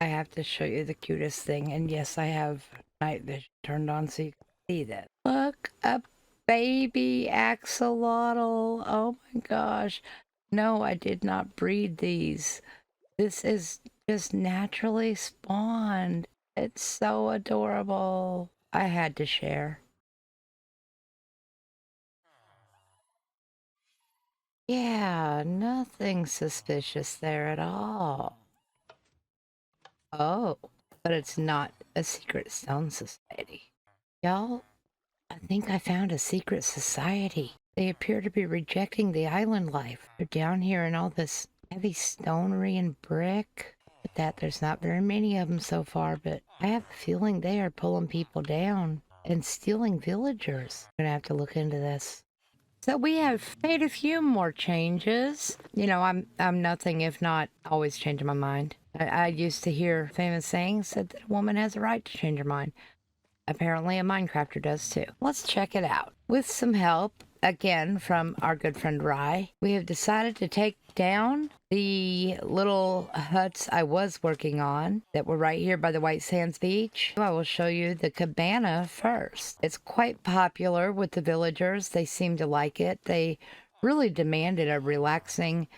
I have to show you the cutest thing. And yes, I have night vision turned on so you can see that. Look, a baby axolotl. Oh my gosh. No, I did not breed these. This is just naturally spawned. It's so adorable. I had to share. Yeah, nothing suspicious there at all. Oh, but it's not a secret stone society. Y'all, I think I found a secret society. They appear to be rejecting the island life. They're down here in all this heavy stonery and brick. That there's not very many of them so far, but I have a feeling they are pulling people down and stealing villagers. I'm gonna have to look into this. So we have made a few more changes. You know, I'm nothing if not always changing my mind. I used to hear famous sayings said that a woman has a right to change her mind. Apparently a Minecrafter does too. Let's check it out. With some help, again, from our good friend Rye, we have decided to take down the little huts I was working on that were right here by the White Sands Beach. I will show you the cabana first. It's quite popular with the villagers. They seem to like it. They really demanded a relaxing,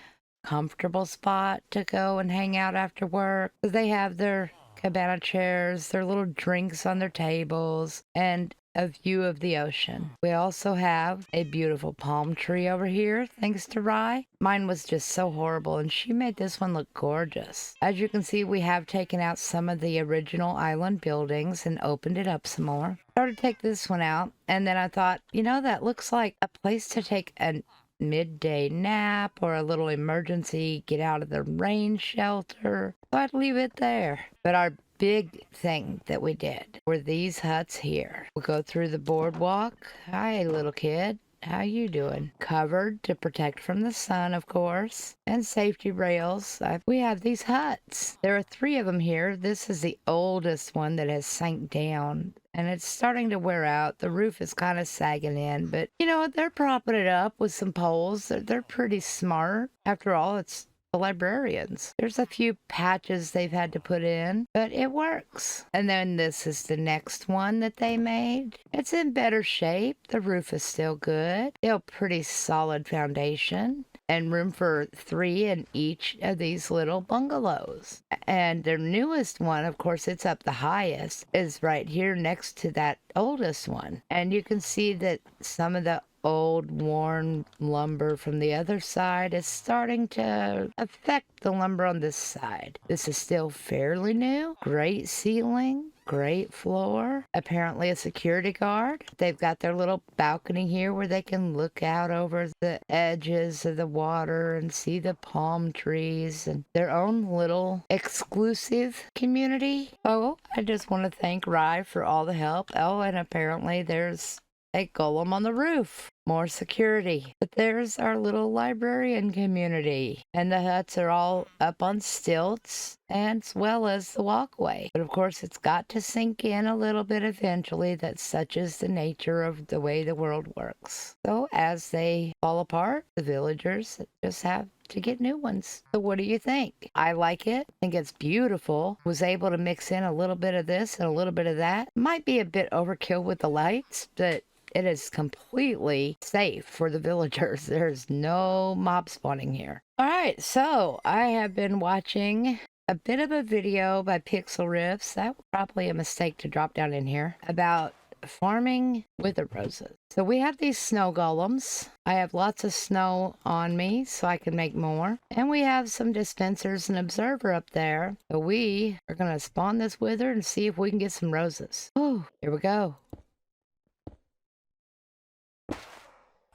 comfortable spot to go and hang out after work. They have their cabana chairs, their little drinks on their tables, and a view of the ocean. We also have a beautiful palm tree over here, thanks to Rye. Mine was just so horrible, and she made this one look gorgeous. As you can see, we have taken out some of the original island buildings and opened it up some more. Started to take this one out, and then I thought, you know, that looks like a place to take a midday nap or a little emergency get out of the rain shelter. So I'd leave it there. But our big thing that we did were these huts here. We'll go through the boardwalk. Hi, little kid. How you doing? Covered to protect from the sun, of course, and safety rails. We have these huts. There are 3 of them here. This is the oldest one that has sank down, and it's starting to wear out. The roof is kind of sagging in, but you know what? They're propping it up with some poles. They're pretty smart. After all, it's the librarians. There's a few patches they've had to put in, but it works. And then this is the next one that they made. It's in better shape. The roof is still good. Still pretty solid foundation. And room for 3 in each of these little bungalows. And their newest one, of course, it's up the highest, is right here next to that oldest one. And you can see that some of the old worn lumber from the other side is starting to affect the lumber on this side. This is still fairly new. Great ceiling. Great floor. Apparently a security guard. They've got their little balcony here where they can look out over the edges of the water and see the palm trees and their own little exclusive community. Oh, I just want to thank Rye for all the help. Oh, and apparently there's a golem on the roof. More security. But there's our little librarian community. And the huts are all up on stilts, and as well as the walkway. But of course, it's got to sink in a little bit eventually. That such is the nature of the way the world works. So as they fall apart, the villagers just have to get new ones. So what do you think? I like it. I think it's beautiful. Was able to mix in a little bit of this and a little bit of that. Might be a bit overkill with the lights, but it is completely safe for the villagers. There's no mob spawning here. All right, so I have been watching a bit of a video by Pixel Riffs. That was probably a mistake to drop down in here about farming wither roses. So we have these snow golems. I have lots of snow on me so I can make more. And we have some dispensers and observer up there. So we are going to spawn this wither and see if we can get some roses. Oh, here we go.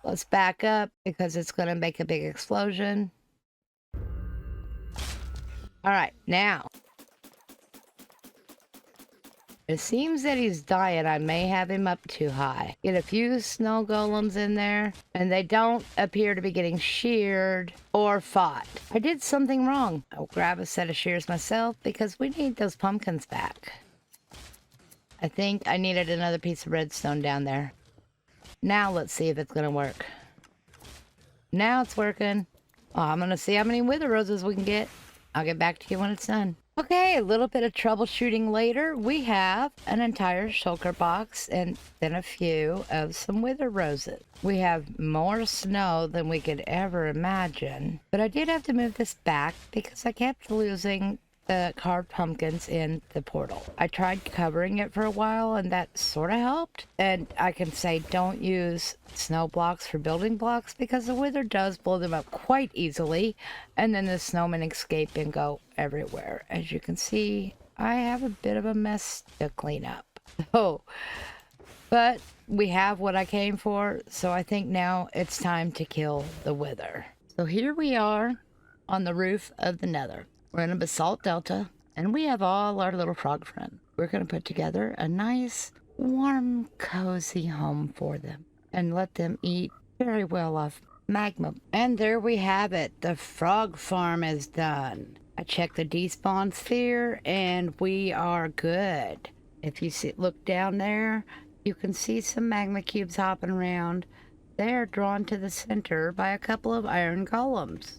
Let's back up because it's going to make a big explosion. All right, now. It seems that he's dying. I may have him up too high. Get a few snow golems in there, and they don't appear to be getting sheared or fought. I did something wrong. I'll grab a set of shears myself because we need those pumpkins back. I think I needed another piece of redstone down there. Now let's see if it's gonna work. Now it's working. Oh, I'm gonna see how many wither roses we can get. I'll get back to you when it's done. Okay, a little bit of troubleshooting later. We have an entire shulker box and then a few of some wither roses. We have more snow than we could ever imagine, but I did have to move this back because I kept losing the carved pumpkins in the portal. I tried covering it for a while and that sort of helped. And I can say don't use snow blocks for building blocks because the wither does blow them up quite easily, and then the snowmen escape and go everywhere. As you can see, I have a bit of a mess to clean up. Oh, but we have what I came for, so I think now it's time to kill the wither. So here we are on the roof of the nether. We're in a basalt delta, and we have all our little frog friends. We're going to put together a nice, warm, cozy home for them and let them eat very well off magma. And there we have it. The frog farm is done. I checked the despawn sphere, and we are good. If you look down there, you can see some magma cubes hopping around. They're drawn to the center by a couple of iron golems,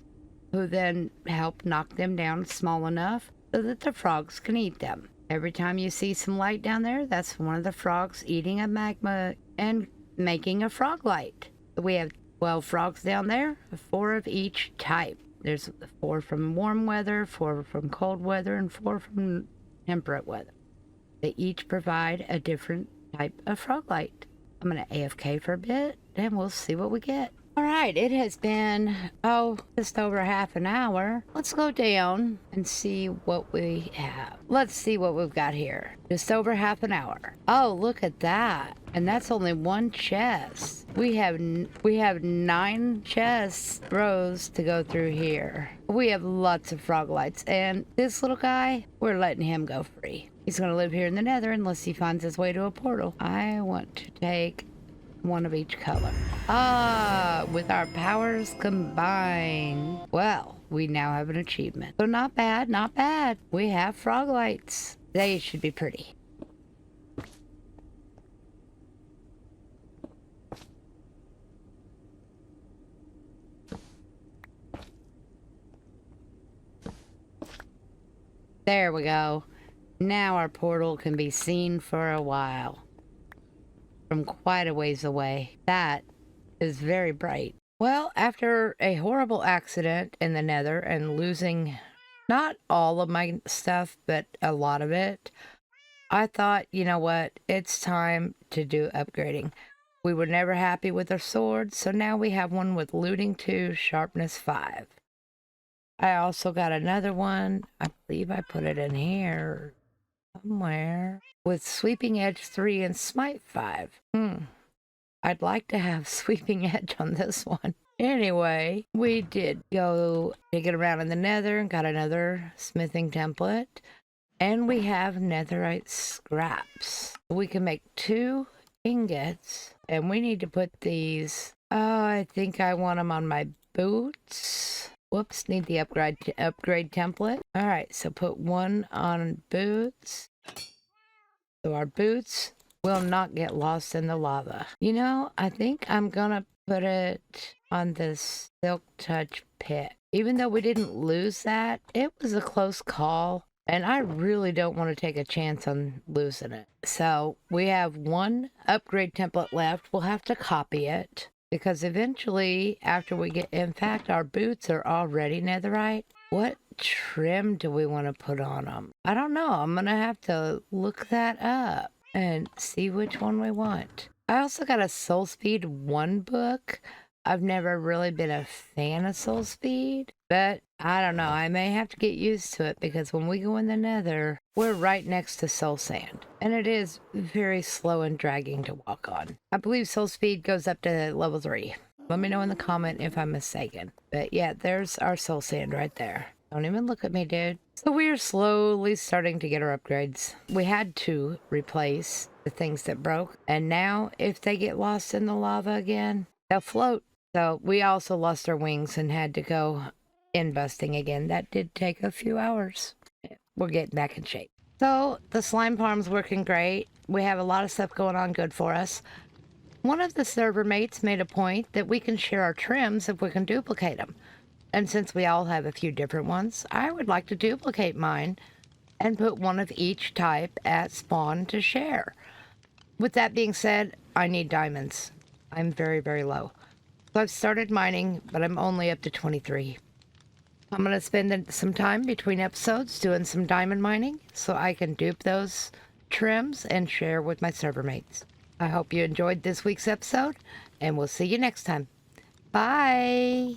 who then help knock them down small enough so that the frogs can eat them. Every time you see some light down there, that's one of the frogs eating a magma and making a frog light. We have 12 frogs down there, 4 of each type. There's 4 from warm weather, 4 from cold weather, and 4 from temperate weather. They each provide a different type of frog light. I'm going to AFK for a bit, and we'll see what we get. All right, it has been, just over half an hour. Let's go down and see what we have. Let's see what we've got here. Just over half an hour. Oh, look at that. And that's only one chest. We have 9 chest rows to go through here. We have lots of frog lights, and this little guy, we're letting him go free. He's gonna live here in the nether unless he finds his way to a portal. I want to take one of each color. With our powers combined. Well, we now have an achievement. So not bad, not bad. We have frog lights. They should be pretty. There we go. Now our portal can be seen for a while. From quite a ways away. That is very bright. Well, after a horrible accident in the nether and losing not all of my stuff, but a lot of it, I thought, you know what, it's time to do upgrading. We were never happy with our sword, so now we have one with looting 2, sharpness 5. I also got another one. I believe I put it in here somewhere. With sweeping edge 3 and smite 5. I'd like to have sweeping edge on this one. Anyway, we did go digging around in the nether and got another smithing template. And we have netherite scraps. We can make 2 ingots. And we need to put these... I think I want them on my boots. Whoops, need the upgrade template. All right, so put 1 on boots. So our boots will not get lost in the lava. You know, I think I'm gonna put it on this silk touch pit. Even though we didn't lose that, it was a close call, and I really don't want to take a chance on losing it. So we have 1 upgrade template left. We'll have to copy it because eventually, after we get, in fact, our boots are already netherite. What trim do we want to put on them? I don't know. I'm gonna have to look that up and see which one we want. I also got a Soul Speed 1 book. I've never really been a fan of Soul Speed, but I don't know. I may have to get used to it because when we go in the nether, we're right next to Soul Sand, and it is very slow and dragging to walk on. I believe Soul Speed goes up to level 3. Let me know in the comment if I'm mistaken. But yeah, there's our Soul Sand right there. Don't even look at me, dude. So we are slowly starting to get our upgrades. We had to replace the things that broke. And now if they get lost in the lava again, they'll float. So we also lost our wings and had to go in busting again. That did take a few hours. We're getting back in shape. So the slime farm's working great. We have a lot of stuff going on good for us. One of the server mates made a point that we can share our trims if we can duplicate them. And since we all have a few different ones, I would like to duplicate mine and put one of each type at spawn to share. With that being said, I need diamonds. I'm very, very low. So I've started mining, but I'm only up to 23. I'm going to spend some time between episodes doing some diamond mining so I can dupe those trims and share with my server mates. I hope you enjoyed this week's episode, and we'll see you next time. Bye!